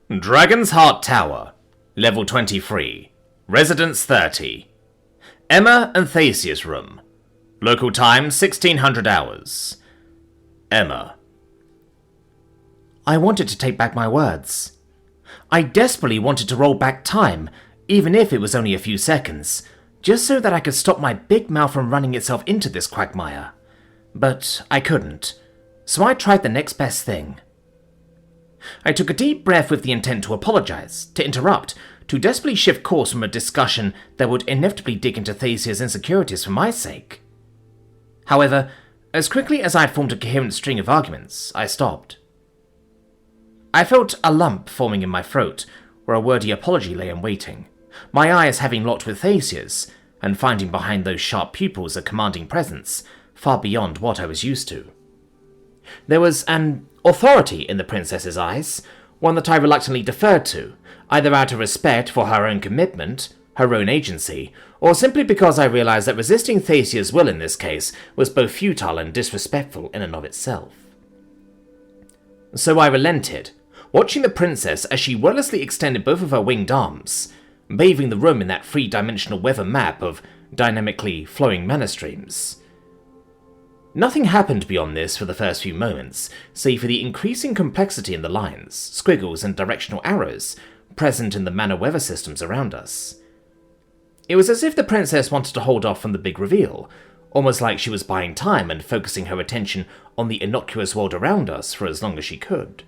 Dragon's Heart Tower, Level 23, Residence 30. Emma and Thaceia's room. Local time 1600 hours. Emma. I wanted to take back my words. I desperately wanted to roll back time, even if it was only a few seconds, just so that I could stop my big mouth from running itself into this quagmire. But I couldn't, so I tried the next best thing. I took a deep breath with the intent to apologize, to interrupt, to desperately shift course from a discussion that would inevitably dig into Thaceia's insecurities for my sake. However, as quickly as I had formed a coherent string of arguments, I stopped. I felt a lump forming in my throat, where a wordy apology lay in waiting, my eyes having locked with Thaceia's, and finding behind those sharp pupils a commanding presence, far beyond what I was used to. There was an authority in the princess's eyes, one that I reluctantly deferred to, either out of respect for her own commitment, her own agency, or simply because I realized that resisting Thaceia's will in this case was both futile and disrespectful in and of itself. So I relented, watching the princess as she wordlessly extended both of her winged arms, bathing the room in that three-dimensional weather map of dynamically flowing mana streams. Nothing happened beyond this for the first few moments, save for the increasing complexity in the lines, squiggles, and directional arrows present in the mana weather systems around us. It was as if the princess wanted to hold off from the big reveal, almost like she was buying time and focusing her attention on the innocuous world around us for as long as she could.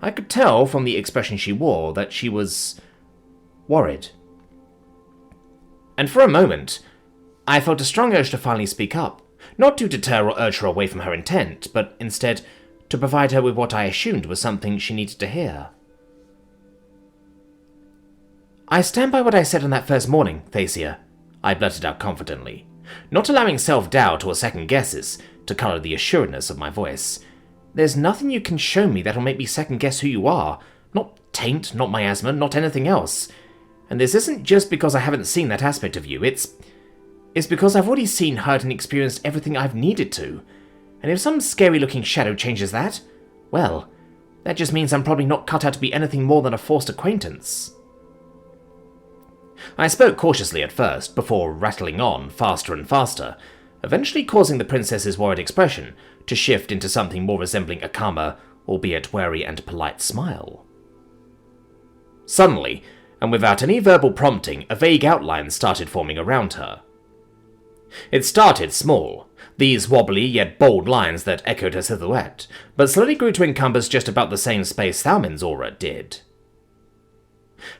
I could tell from the expression she wore that she was worried. And for a moment, I felt a strong urge to finally speak up. Not to deter or urge her away from her intent, but instead to provide her with what I assumed was something she needed to hear. I stand by what I said on that first morning, Thesia, I blurted out confidently, not allowing self-doubt or second guesses to colour the assuredness of my voice. There's nothing you can show me that'll make me second guess who you are. Not Taint, not miasma, not anything else. And this isn't just because I haven't seen that aspect of you, it's because I've already seen, heard, and experienced everything I've needed to. And if some scary-looking shadow changes that, well, that just means I'm probably not cut out to be anything more than a forced acquaintance. I spoke cautiously at first, before rattling on faster and faster, eventually causing the princess's worried expression to shift into something more resembling a calmer, albeit wary and polite smile. Suddenly, and without any verbal prompting, a vague outline started forming around her. It started small, these wobbly yet bold lines that echoed her silhouette, but slowly grew to encompass just about the same space Thalmin's aura did.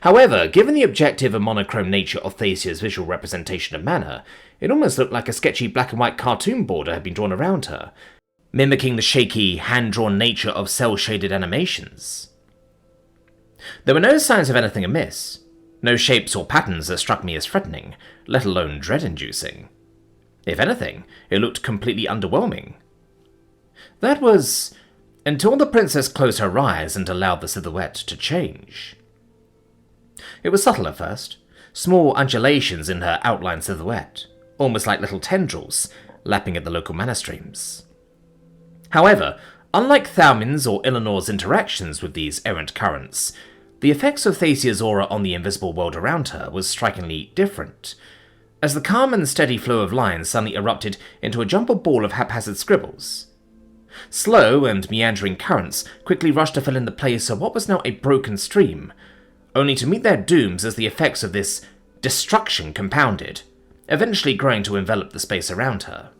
However, given the objective and monochrome nature of Thaceia's visual representation of mana, it almost looked like a sketchy black and white cartoon border had been drawn around her, mimicking the shaky, hand-drawn nature of cel-shaded animations. There were no signs of anything amiss, no shapes or patterns that struck me as threatening, let alone dread-inducing. If anything, it looked completely underwhelming. That was until the princess closed her eyes and allowed the silhouette to change. It was subtle at first, small undulations in her outline silhouette, almost like little tendrils lapping at the local mana streams. However, unlike Thalmin's or Eleanor's interactions with these errant currents, the effects of Thaceia's aura on the invisible world around her was strikingly different, as the calm and steady flow of lines suddenly erupted into a jumbled ball of haphazard scribbles. Slow and meandering currents quickly rushed to fill in the place of what was now a broken stream, only to meet their dooms as the effects of this destruction compounded, eventually growing to envelop the space around her.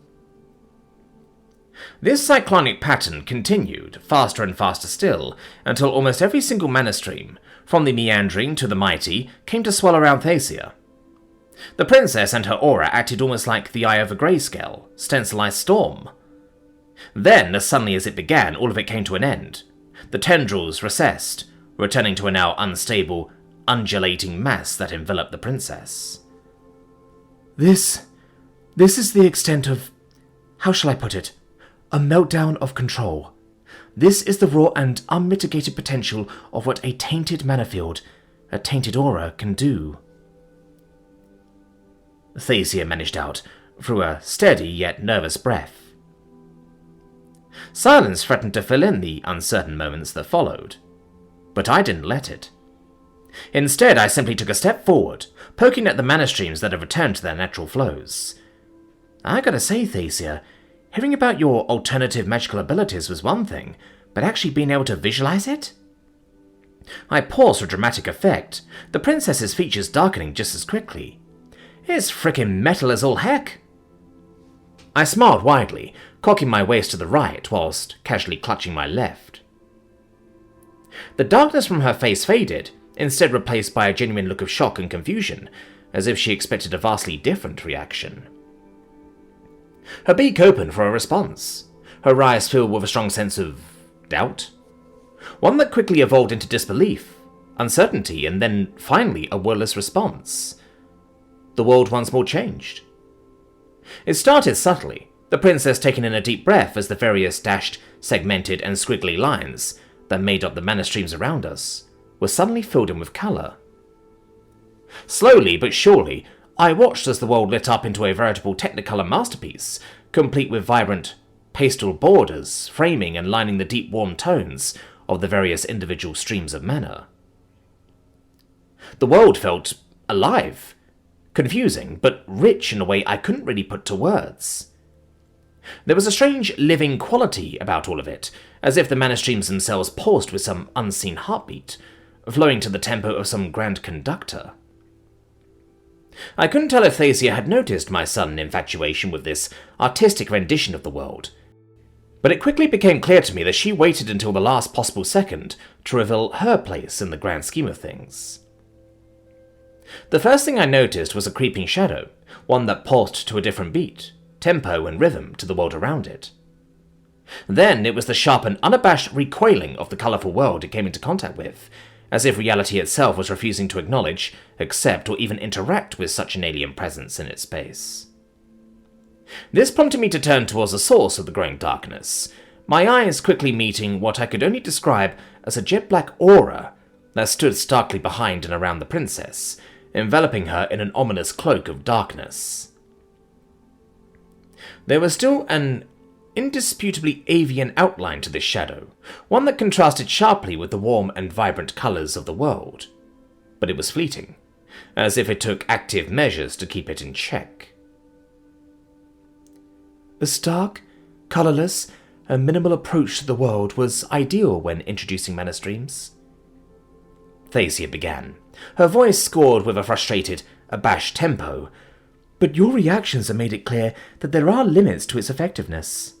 This cyclonic pattern continued, faster and faster still, until almost every single mana stream, from the meandering to the mighty, came to swell around Thesia. The princess and her aura acted almost like the eye of a grayscale, stencilized storm. Then, as suddenly as it began, all of it came to an end. The tendrils recessed, returning to a now unstable, undulating mass that enveloped the princess. This is the extent of, how shall I put it, a meltdown of control. This is the raw and unmitigated potential of what a tainted mana field, a tainted aura, can do. Thesia managed out, through a steady yet nervous breath. Silence threatened to fill in the uncertain moments that followed. But I didn't let it. Instead, I simply took a step forward, poking at the mana streams that had returned to their natural flows. I gotta say, Thesia, hearing about your alternative magical abilities was one thing, but actually being able to visualize it? I paused for dramatic effect, the princess's features darkening just as quickly. It's frickin' metal as all heck. I smiled widely, cocking my waist to the right whilst casually clutching my left. The darkness from her face faded, instead replaced by a genuine look of shock and confusion, as if she expected a vastly different reaction. Her beak opened for a response, her eyes filled with a strong sense of doubt. One that quickly evolved into disbelief, uncertainty, and then finally a wordless response. The world once more changed. It started subtly, the princess taking in a deep breath as the various dashed, segmented, and squiggly lines that made up the mana streams around us were suddenly filled in with colour. Slowly but surely, I watched as the world lit up into a veritable Technicolor masterpiece, complete with vibrant pastel borders, framing and lining the deep warm tones of the various individual streams of mana. The world felt alive, confusing, but rich in a way I couldn't really put to words. There was a strange living quality about all of it, as if the mana streams themselves pulsed with some unseen heartbeat, flowing to the tempo of some grand conductor. I couldn't tell if Thesia had noticed my sudden infatuation with this artistic rendition of the world, but it quickly became clear to me that she waited until the last possible second to reveal her place in the grand scheme of things. The first thing I noticed was a creeping shadow, one that pulsed to a different beat, tempo and rhythm to the world around it. Then it was the sharp and unabashed recoiling of the colourful world it came into contact with, as if reality itself was refusing to acknowledge, accept, or even interact with such an alien presence in its space. This prompted me to turn towards the source of the growing darkness, my eyes quickly meeting what I could only describe as a jet-black aura that stood starkly behind and around the princess, enveloping her in an ominous cloak of darkness. There was still an indisputably avian outline to this shadow, one that contrasted sharply with the warm and vibrant colours of the world. But it was fleeting, as if it took active measures to keep it in check. A stark, colourless, and minimal approach to the world was ideal when introducing mana streams. Thesia began, her voice scored with a frustrated, abashed tempo, but your reactions have made it clear that there are limits to its effectiveness.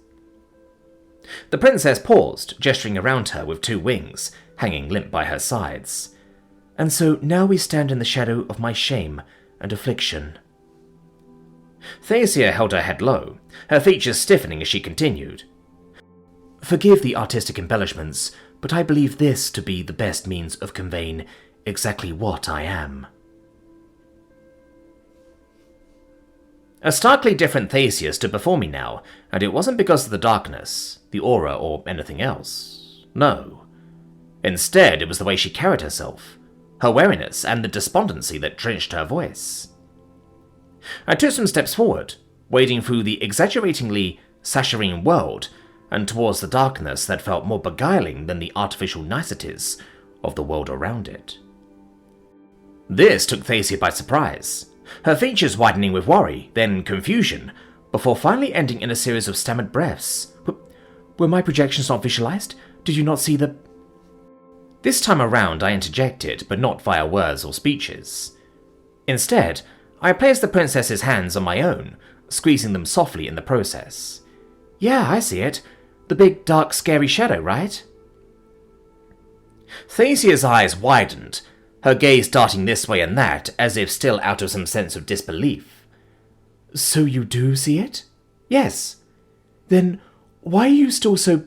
The princess paused, gesturing around her with two wings, hanging limp by her sides. And so now we stand in the shadow of my shame and affliction. Thesia held her head low, her features stiffening as she continued. Forgive the artistic embellishments, but I believe this to be the best means of conveying exactly what I am. A starkly different Thesia stood before me now, and it wasn't because of the darkness, the aura, or anything else. No. Instead, it was the way she carried herself, her wariness, and the despondency that drenched her voice. I took some steps forward, wading through the exaggeratingly saccharine world, and towards the darkness that felt more beguiling than the artificial niceties of the world around it. This took Thesia by surprise, her features widening with worry, then confusion, before finally ending in a series of stammered breaths. Were my projections not visualized? Did you not see the... This time around I interjected, but not via words or speeches. Instead, I placed the princess's hands on my own, squeezing them softly in the process. Yeah, I see it. The big, dark, scary shadow, right? Thesia's eyes widened, her gaze darting this way and that, as if still out of some sense of disbelief. So you do see it? Yes. Then why are you still so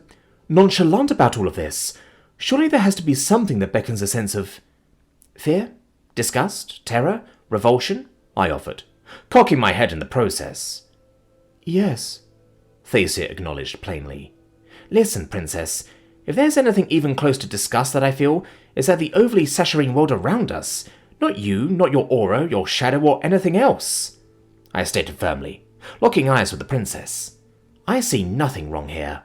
nonchalant about all of this? Surely there has to be something that beckons a sense of... fear? Disgust? Terror? Revulsion? I offered, cocking my head in the process. Yes, Thesia acknowledged plainly. Listen, princess, if there's anything even close to disgust that I feel, it's at the overly saccharine world around us. Not you, not your aura, your shadow, or anything else, I stated firmly, locking eyes with the princess. I see nothing wrong here.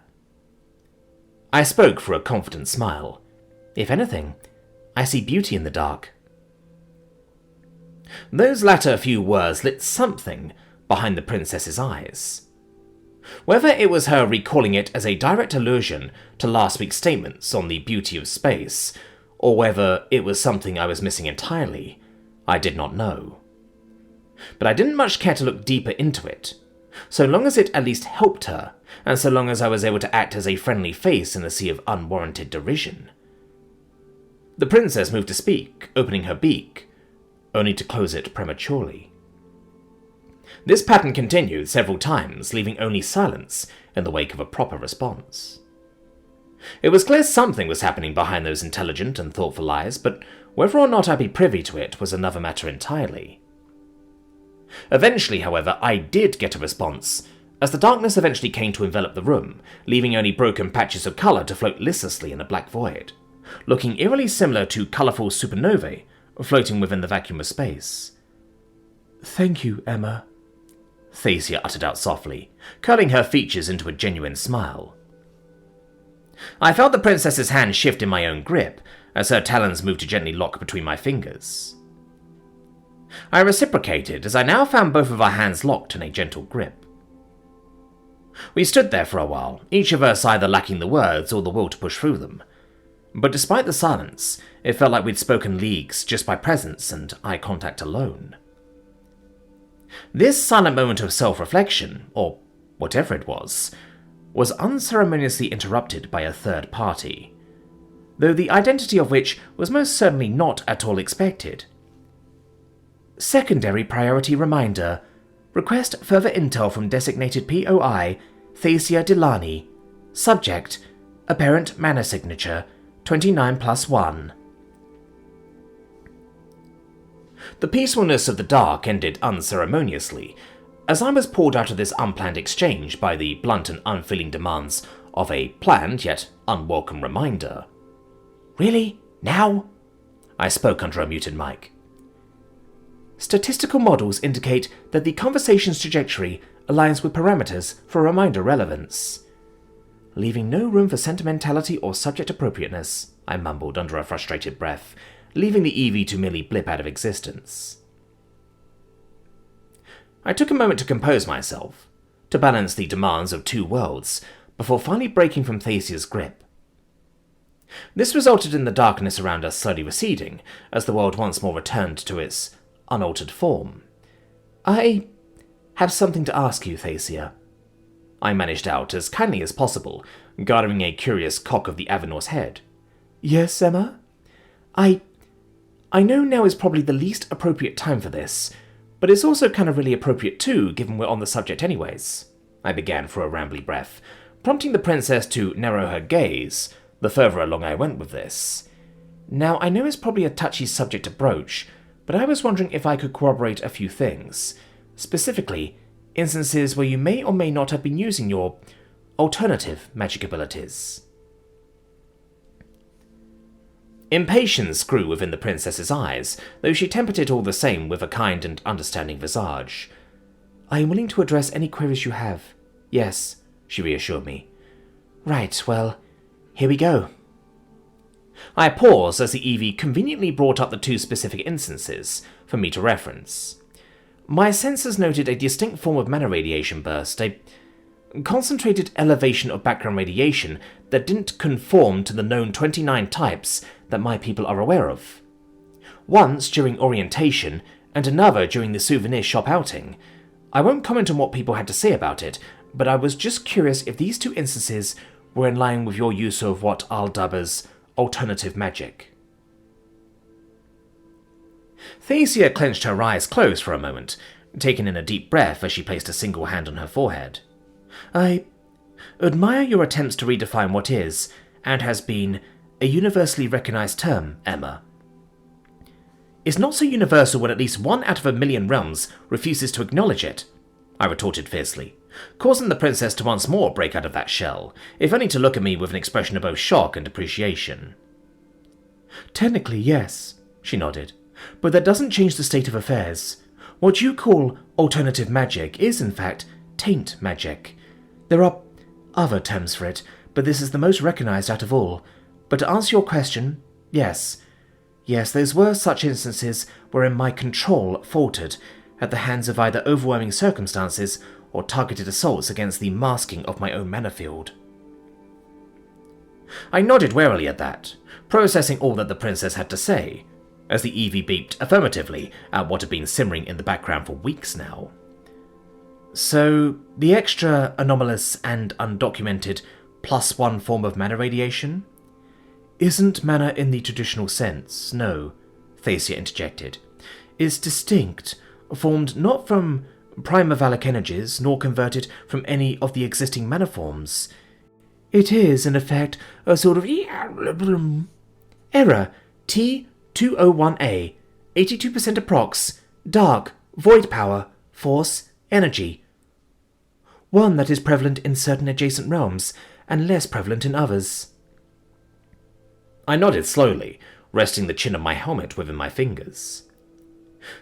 I spoke through a confident smile. If anything, I see beauty in the dark." Those latter few words lit something behind the princess's eyes. Whether it was her recalling it as a direct allusion to last week's statements on the beauty of space, or whether it was something I was missing entirely, I did not know. But I didn't much care to look deeper into it, so long as it at least helped her, and so long as I was able to act as a friendly face in a sea of unwarranted derision. The princess moved to speak, opening her beak, only to close it prematurely. This pattern continued several times, leaving only silence in the wake of a proper response. It was clear something was happening behind those intelligent and thoughtful eyes, but whether or not I'd be privy to it was another matter entirely. Eventually, however, I did get a response, as the darkness eventually came to envelop the room, leaving only broken patches of colour to float listlessly in the black void, looking eerily similar to colourful supernovae floating within the vacuum of space. "Thank you, Emma," Thesia uttered out softly, curling her features into a genuine smile. I felt the princess's hand shift in my own grip, as her talons moved to gently lock between my fingers. I reciprocated, as I now found both of our hands locked in a gentle grip. We stood there for a while, each of us either lacking the words or the will to push through them. But despite the silence, it felt like we'd spoken leagues just by presence and eye contact alone. This silent moment of self-reflection, or whatever it was unceremoniously interrupted by a third party, though the identity of which was most certainly not at all expected. "Secondary priority reminder. Request further intel from designated POI, Thesia Delani. Subject, apparent mana signature, 29+1. The peacefulness of the dark ended unceremoniously, as I was pulled out of this unplanned exchange by the blunt and unfeeling demands of a planned yet unwelcome reminder. "Really? Now?" I spoke under a muted mic. "Statistical models indicate that the conversation's trajectory aligns with parameters for reminder relevance. Leaving no room for sentimentality or subject appropriateness," I mumbled under a frustrated breath, leaving the EV to merely blip out of existence. I took a moment to compose myself, to balance the demands of two worlds, before finally breaking from Thesia's grip. This resulted in the darkness around us slowly receding, as the world once more returned to its unaltered form. "I have something to ask you, Thesia," I managed out as kindly as possible, gathering a curious cock of the Avenor's head. "Yes, Emma? I know now is probably the least appropriate time for this, but it's also kind of really appropriate too, given we're on the subject anyways," I began for a rambly breath, prompting the princess to narrow her gaze the further along I went with this. "Now, I know it's probably a touchy subject to broach, but I was wondering if I could corroborate a few things, specifically instances where you may or may not have been using your alternative magic abilities." Impatience grew within the princess's eyes, though she tempered it all the same with a kind and understanding visage. "I am willing to address any queries you have. Yes," she reassured me. "Right, well, here we go." I paused as the EV conveniently brought up the two specific instances for me to reference. My sensors noted a distinct form of mana radiation burst, a concentrated elevation of background radiation that didn't conform to the known 29 types that my people are aware of. Once during orientation, and another during the souvenir shop outing. I won't comment on what people had to say about it, but I was just curious if these two instances were in line with your use of what I'll dub as alternative magic. Thesia clenched her eyes closed for a moment, taking in a deep breath as she placed a single hand on her forehead. "I admire your attempts to redefine what is, and has been, a universally recognized term, Emma. It's not so universal when at least 1 out of 1,000,000 realms refuses to acknowledge it," I retorted fiercely, causing the princess to once more break out of that shell, if only to look at me with an expression of both shock and appreciation. "Technically, yes," she nodded, "but that doesn't change the state of affairs. What you call alternative magic is, in fact, taint magic. There are other terms for it, but this is the most recognized out of all. But to answer your question, yes, Yes, those were such instances wherein my control faltered at the hands of either overwhelming circumstances or targeted assaults against the masking of my own mana field. I nodded warily at that, processing all that the princess had to say, as the EV beeped affirmatively at what had been simmering in the background for weeks now. So, the extra anomalous and undocumented +1 form of mana radiation? Isn't mana in the traditional sense, no, Thesia interjected. It's distinct, formed not from primordic energies, nor converted from any of the existing mana forms. It is, in effect, a sort of error, T201A, 82% approx, dark, void power, force, energy. One that is prevalent in certain adjacent realms, and less prevalent in others. I nodded slowly, resting the chin of my helmet within my fingers.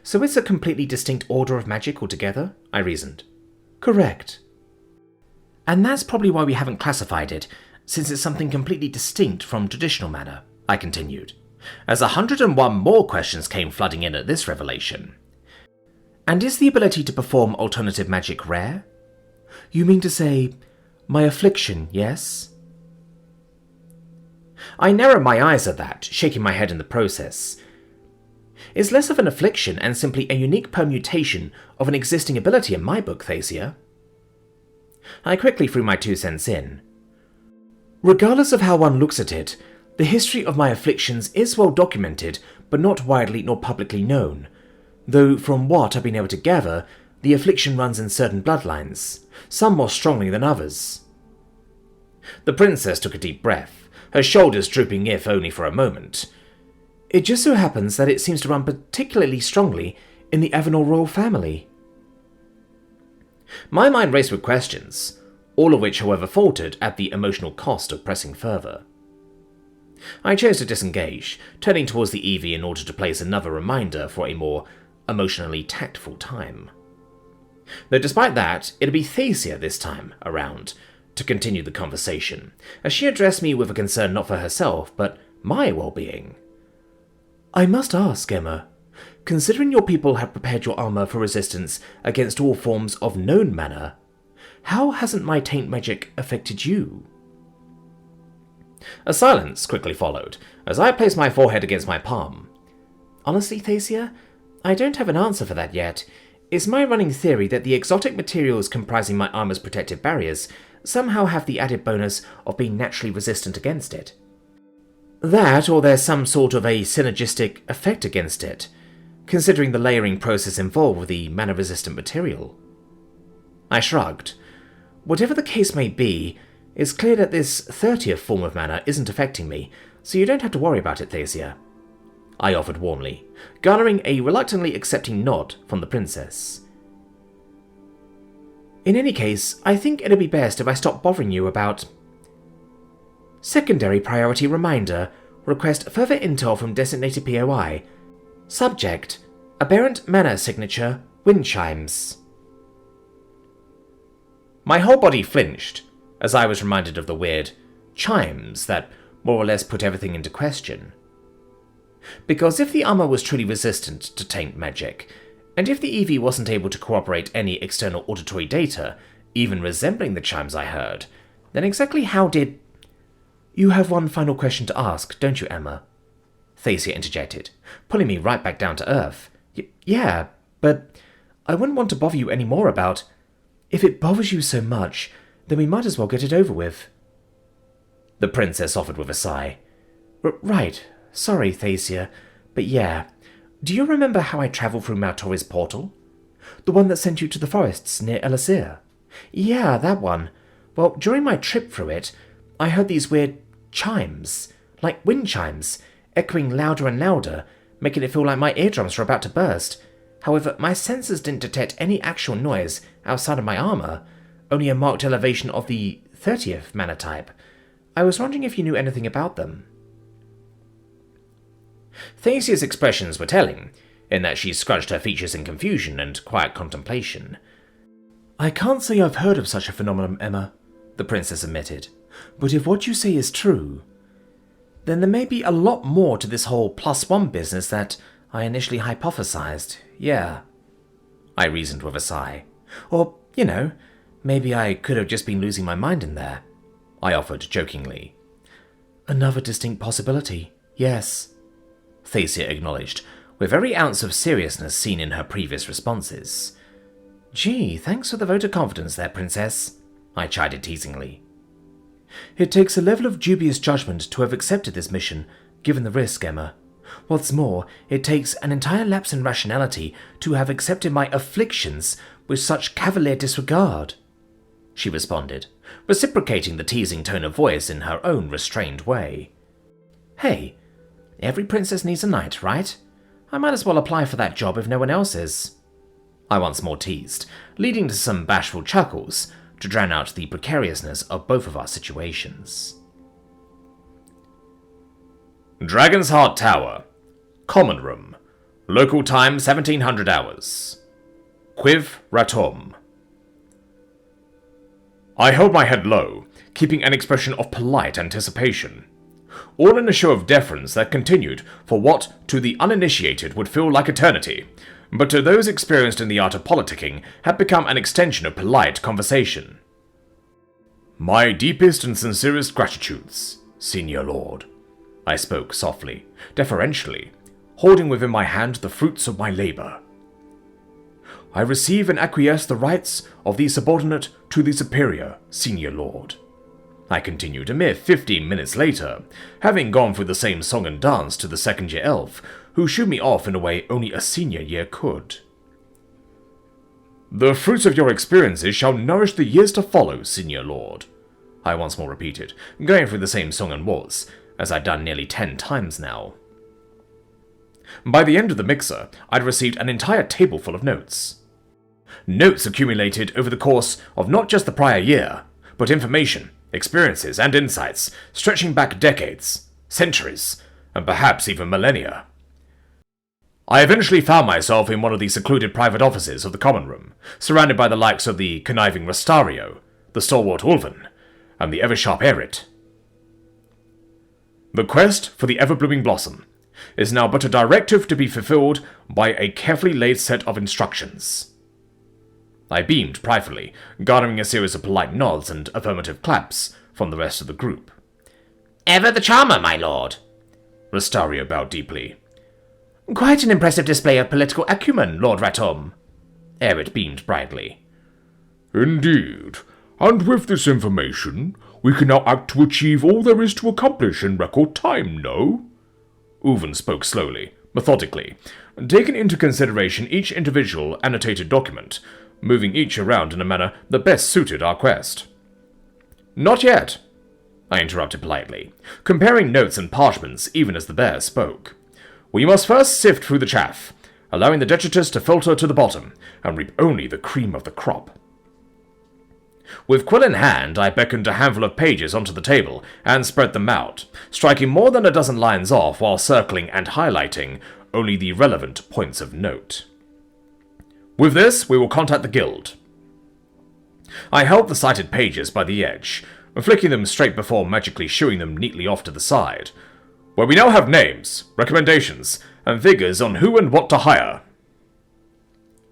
So it's a completely distinct order of magic altogether, I reasoned. Correct. And that's probably why we haven't classified it, since it's something completely distinct from traditional mana, I continued, as 101 more questions came flooding in at this revelation. And is the ability to perform alternative magic rare? You mean to say, my affliction, yes? I narrowed my eyes at that, shaking my head in the process. It's less of an affliction and simply a unique permutation of an existing ability in my book, Thacea. I quickly threw my 2 cents in. Regardless of how one looks at it, the history of my afflictions is well documented, but not widely nor publicly known, though from what I've been able to gather, the affliction runs in certain bloodlines, some more strongly than others. The princess took a deep breath, her shoulders drooping if only for a moment. It just so happens that it seems to run particularly strongly in the Avenel royal family. My mind raced with questions, all of which, however, faltered at the emotional cost of pressing further. I chose to disengage, turning towards the EV in order to place another reminder for a more emotionally tactful time. Though despite that, it'd be Thesia this time around to continue the conversation, as she addressed me with a concern not for herself, but my well-being. I must ask, Emma, considering your people have prepared your armor for resistance against all forms of known mana, how hasn't my taint magic affected you? A silence quickly followed, as I placed my forehead against my palm. Honestly, Thesia, I don't have an answer for that yet. It's my running theory that the exotic materials comprising my armor's protective barriers somehow have the added bonus of being naturally resistant against it. That, or there's some sort of a synergistic effect against it, considering the layering process involved with the mana-resistant material. I shrugged. Whatever the case may be, it's clear that this 30th form of mana isn't affecting me, so you don't have to worry about it, Thesia. I offered warmly, garnering a reluctantly accepting nod from the princess. In any case, I think it'd be best if I stopped bothering you about... Secondary priority reminder. Request further intel from designated POI. Subject. Aberrant mana signature. Wind chimes. My whole body flinched, as I was reminded of the weird chimes that more or less put everything into question. Because if the armor was truly resistant to taint magic, and if the EV wasn't able to corroborate any external auditory data, even resembling the chimes I heard, then exactly how did... You have one final question to ask, don't you, Emma? Thesia interjected, pulling me right back down to earth. Yeah, but I wouldn't want to bother you any more about... If it bothers you so much, then we might as well get it over with. The princess offered with a sigh. Right, sorry, Thesia, but yeah... Do you remember how I travelled through Maltori's portal? The one that sent you to the forests near Elisir? Yeah, that one. Well, during my trip through it, I heard these weird chimes, like wind chimes, echoing louder and louder, making it feel like my eardrums were about to burst. However, my sensors didn't detect any actual noise outside of my armour, only a marked elevation of the 30th mana type. I was wondering if you knew anything about them. Thesia's expressions were telling, in that she scrunched her features in confusion and quiet contemplation. I can't say I've heard of such a phenomenon, Emma, the princess admitted, but if what you say is true... then there may be a lot more to this whole +1 business that I initially hypothesized. Yeah, I reasoned with a sigh. Or, maybe I could have just been losing my mind in there, I offered jokingly. Another distinct possibility, yes, Thesia acknowledged, with every ounce of seriousness seen in her previous responses. Gee, thanks for the vote of confidence there, Princess, I chided teasingly. It takes a level of dubious judgment to have accepted this mission, given the risk, Emma. What's more, it takes an entire lapse in rationality to have accepted my afflictions with such cavalier disregard, she responded, reciprocating the teasing tone of voice in her own restrained way. Hey, every princess needs a knight, right? I might as well apply for that job if no one else is, I once more teased, leading to some bashful chuckles to drown out the precariousness of both of our situations. Dragon's Heart Tower. Common Room. Local time 1700 hours. Quiv Ratom. I held my head low, keeping an expression of polite anticipation, all in a show of deference that continued for what to the uninitiated would feel like eternity, but to those experienced in the art of politicking had become an extension of polite conversation. My deepest and sincerest gratitudes, Senior Lord, I spoke softly, deferentially, holding within my hand the fruits of my labor. I receive and acquiesce the rights of the subordinate to the superior, Senior Lord, I continued a mere 15 minutes later, having gone through the same song and dance to the second-year elf, who shooed me off in a way only a senior year could. The fruits of your experiences shall nourish the years to follow, Senior Lord, I once more repeated, going through the same song and waltz, as I'd done nearly 10 times now. By the end of the mixer, I'd received an entire table full of notes. Notes accumulated over the course of not just the prior year, but information, experiences, and insights stretching back decades, centuries, and perhaps even millennia. I eventually found myself in one of the secluded private offices of the common room, surrounded by the likes of the conniving Rastario, the stalwart Ulven, and the ever-sharp Erit. The quest for the ever-blooming blossom is now but a directive to be fulfilled by a carefully laid set of instructions. I beamed pridefully, garnering a series of polite nods and affirmative claps from the rest of the group. Ever the charmer, my lord, Rastario bowed deeply. Quite an impressive display of political acumen, Lord Ratom, Erit beamed brightly. Indeed, and with this information, we can now act to achieve all there is to accomplish in record time, no? Ulven spoke slowly, methodically, taking into consideration each individual annotated document, moving each around in a manner that best suited our quest. Not yet, I interrupted politely, comparing notes and parchments even as the bear spoke. We must first sift through the chaff, allowing the detritus to filter to the bottom, and reap only the cream of the crop. With quill in hand, I beckoned a handful of pages onto the table and spread them out, striking more than a dozen lines off while circling and highlighting only the relevant points of note. With this, we will contact the guild. I held the cited pages by the edge, flicking them straight before magically shooing them neatly off to the side, where we now have names, recommendations, and figures on who and what to hire.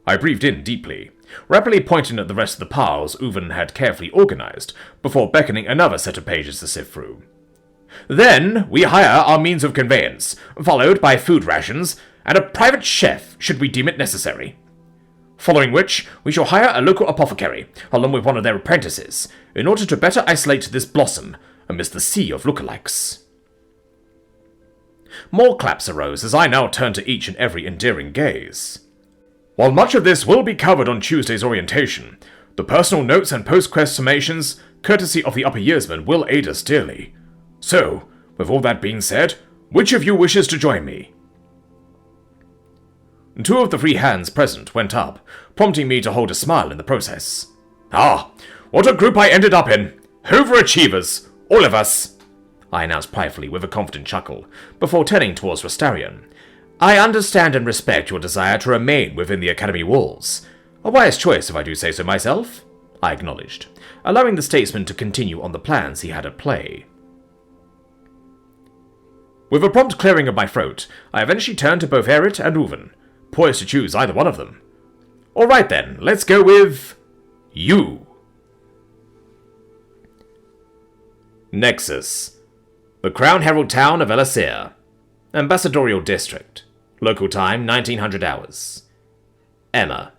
I breathed in deeply, rapidly pointing at the rest of the piles Ulven had carefully organized, before beckoning another set of pages to sift through. Then we hire our means of conveyance, followed by food rations, and a private chef should we deem it necessary. Following which, we shall hire a local apothecary, along with one of their apprentices, in order to better isolate this blossom amidst the sea of lookalikes. More claps arose as I now turned to each and every endearing gaze. While much of this will be covered on Tuesday's orientation, the personal notes and post-quest summations, courtesy of the upper yearsmen, will aid us dearly. So, with all that being said, which of you wishes to join me? 2 of the 3 hands present went up, prompting me to hold a smile in the process. Ah, what a group I ended up in! Overachievers! All of us! I announced pridefully with a confident chuckle, before turning towards Rastarian. I understand and respect your desire to remain within the Academy walls. A wise choice, if I do say so myself, I acknowledged, allowing the statesman to continue on the plans he had at play. With a prompt clearing of my throat, I eventually turned to both Erit and Uven, poised to choose either one of them. Alright then, let's go with... you. Nexus. The Crown Herald Town of Thacea. Ambassadorial District. Local time, 1900 hours. Emma.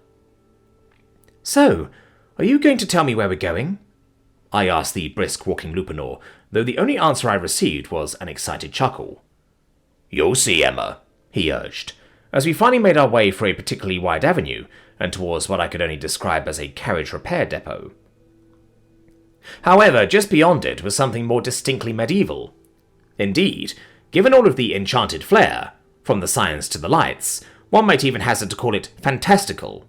So, are you going to tell me where we're going? I asked the brisk walking Lupinor, though the only answer I received was an excited chuckle. You'll see, Emma, he urged, as we finally made our way through a particularly wide avenue and towards what I could only describe as a carriage repair depot. However, just beyond it was something more distinctly medieval. Indeed, given all of the enchanted flair, from the signs to the lights, one might even hazard to call it fantastical.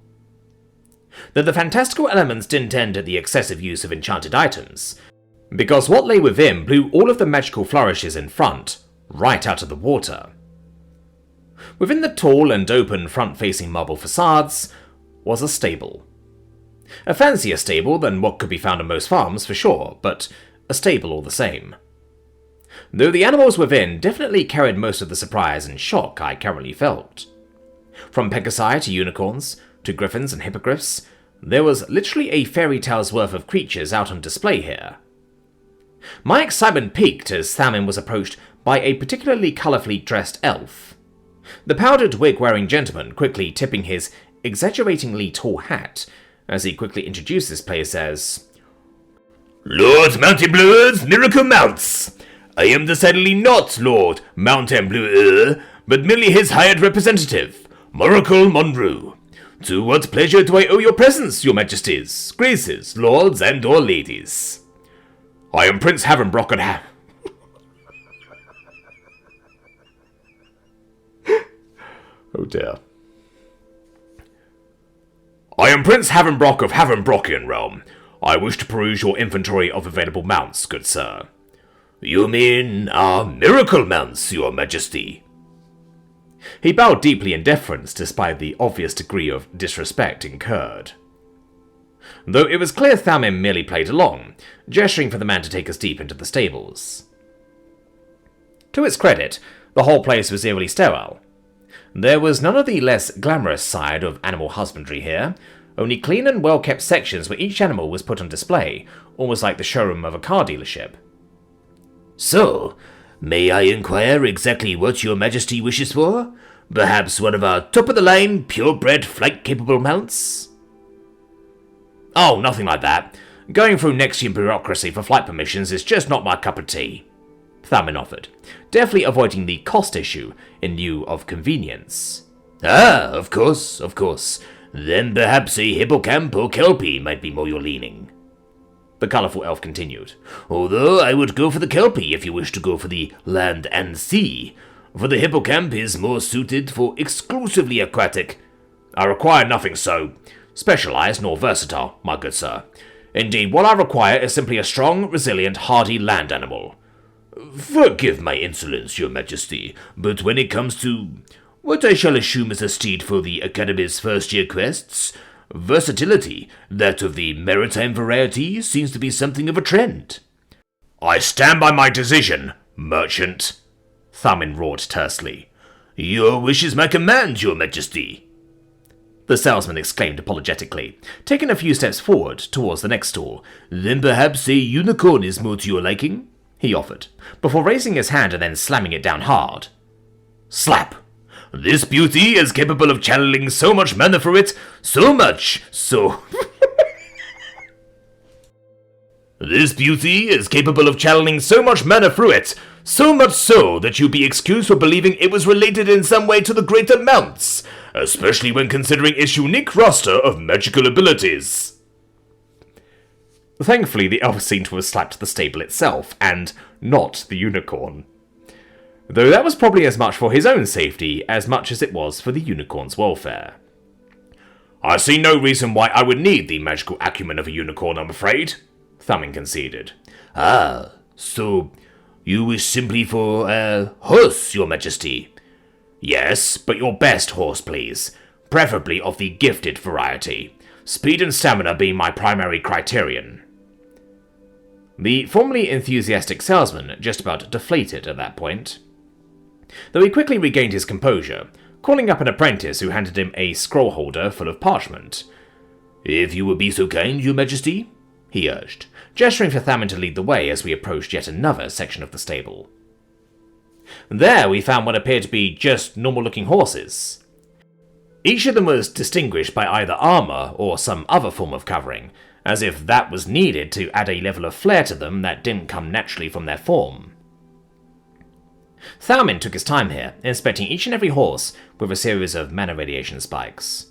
Though the fantastical elements didn't end at the excessive use of enchanted items, because what lay within blew all of the magical flourishes in front right out of the water. Within the tall and open front-facing marble facades was a stable. A fancier stable than what could be found on most farms, for sure, but a stable all the same. Though the animals within definitely carried most of the surprise and shock I currently felt. From Pegasi to unicorns, to griffins and hippogriffs, there was literally a fairy tale's worth of creatures out on display here. My excitement peaked as Thamin was approached by a particularly colourfully dressed elf. The powdered wig-wearing gentleman quickly tipping his exaggeratingly tall hat as he quickly introduced this place as Lord Mountainblue's Miracle Mounts! I am decidedly not Lord Mountainbleu, but merely his hired representative, Miracle Monroe. To what pleasure do I owe your presence, your majesties, graces, lords, and or ladies? I am Prince Havenbrock and Oh dear. I am Prince Havenbrock of Havenbrockian Realm. I wish to peruse your inventory of available mounts, good sir. You mean our miracle mounts, your majesty? He bowed deeply in deference despite the obvious degree of disrespect incurred. Though it was clear Thamin merely played along, gesturing for the man to take us deep into the stables. To its credit, the whole place was eerily sterile. There was none of the less glamorous side of animal husbandry here, only clean and well-kept sections where each animal was put on display, almost like the showroom of a car dealership. So, may I inquire exactly what your majesty wishes for? Perhaps one of our top-of-the-line, purebred, flight-capable mounts? Oh, nothing like that. Going through Nexian bureaucracy for flight permissions is just not my cup of tea, Thamin offered, deftly avoiding the cost issue in lieu of convenience. Ah, of course, of course. Then perhaps a hippocamp or kelpie might be more your leaning. The colourful elf continued. Although I would go for the kelpie if you wish to go for the land and sea, for the hippocamp is more suited for exclusively aquatic. I require nothing so specialised nor versatile, my good sir. Indeed, what I require is simply a strong, resilient, hardy land animal. Forgive my insolence, your majesty, but when it comes to what I shall assume is a steed for the Academy's first-year quests, versatility, that of the maritime variety, seems to be something of a trend. I stand by my decision, merchant, Thamin roared tersely. Your wish is my command, your majesty, the salesman exclaimed apologetically, taking a few steps forward towards the next stall. Then perhaps a unicorn is more to your liking, he offered, before raising his hand and then slamming it down hard. Slap! This beauty is capable of channeling so much mana through it, This beauty is capable of channeling so much mana through it, so much so that you'd be excused for believing it was related in some way to the greater mounts, especially when considering its unique roster of magical abilities. Thankfully, the elf seemed to have slapped the stable itself, and not the unicorn. Though that was probably as much for his own safety as much as it was for the unicorn's welfare. I see no reason why I would need the magical acumen of a unicorn, I'm afraid, Thamin conceded. Ah, so you wish simply for a horse, your majesty? Yes, but your best horse, please. Preferably of the gifted variety. Speed and stamina being my primary criterion. The formerly enthusiastic salesman just about deflated at that point. though he quickly regained his composure, calling up an apprentice who handed him a scroll holder full of parchment. "If you would be so kind, Your Majesty," he urged, gesturing for Thamin to lead the way as we approached yet another section of the stable. There we found what appeared to be just normal-looking horses. Each of them was distinguished by either armor or some other form of covering, as if that was needed to add a level of flair to them that didn't come naturally from their form. Thamin took his time here, inspecting each and every horse with a series of mana radiation spikes.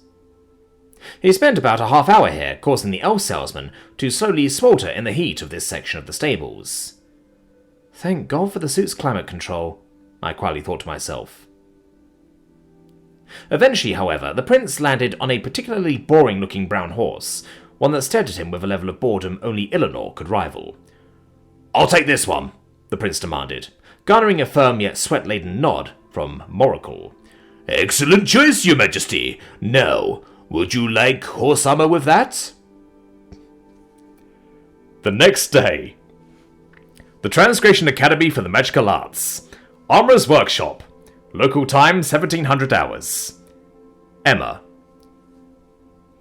He spent about a half hour here, causing the elf salesman to slowly swelter in the heat of this section of the stables. Thank God for the suit's climate control, I quietly thought to myself. Eventually, however, the prince landed on a particularly boring-looking brown horse, one that stared at him with a level of boredom only Eleanor could rival. "I'll take this one," the prince demanded, garnering a firm yet sweat-laden nod from Moracle. "Excellent choice, Your Majesty. Now, would you like horse armor with that?" The next day. The Transgression Academy for the Magical Arts. Armorer's Workshop. Local time 1700 hours. Emma.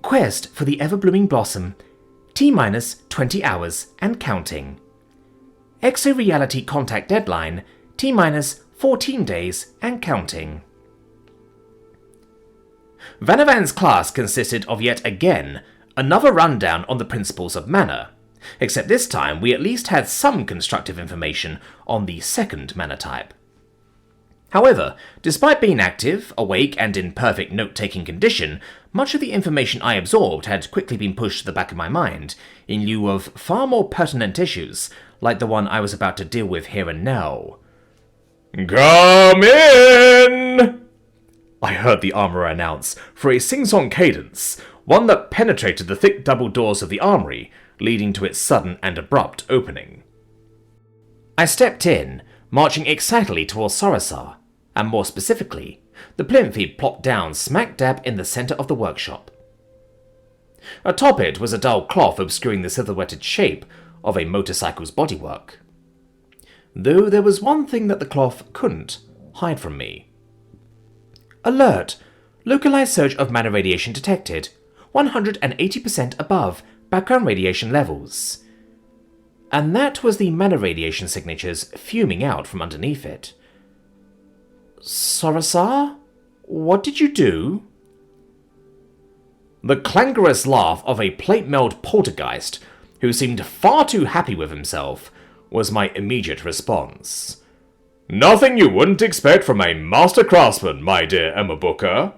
Quest for the Ever-Blooming Blossom. T-minus 20 hours and counting. Exo-reality contact deadline. T-minus 14 days and counting. Vanavan's class consisted of yet again another rundown on the principles of mana, except this time we at least had some constructive information on the second mana type. However, despite being active, awake, and in perfect note-taking condition, much of the information I absorbed had quickly been pushed to the back of my mind, in lieu of far more pertinent issues, like the one I was about to deal with here and now. "Come in!" I heard the armorer announce, for a sing-song cadence, one that penetrated the thick double doors of the armory, leading to its sudden and abrupt opening. I stepped in, marching excitedly towards Sorasar, and more specifically, the plinth he'd plopped down smack dab in the centre of the workshop. Atop it was a dull cloth obscuring the silhouetted shape of a motorcycle's bodywork. Though there was one thing that the cloth couldn't hide from me. Alert! Localized surge of mana radiation detected. 180% above background radiation levels. And that was the mana radiation signatures fuming out from underneath it. Sorasar? What did you do? The clangorous laugh of a plate-mailed poltergeist, who seemed far too happy with himself, was my immediate response. "Nothing you wouldn't expect from a master craftsman, my dear Emma Booker."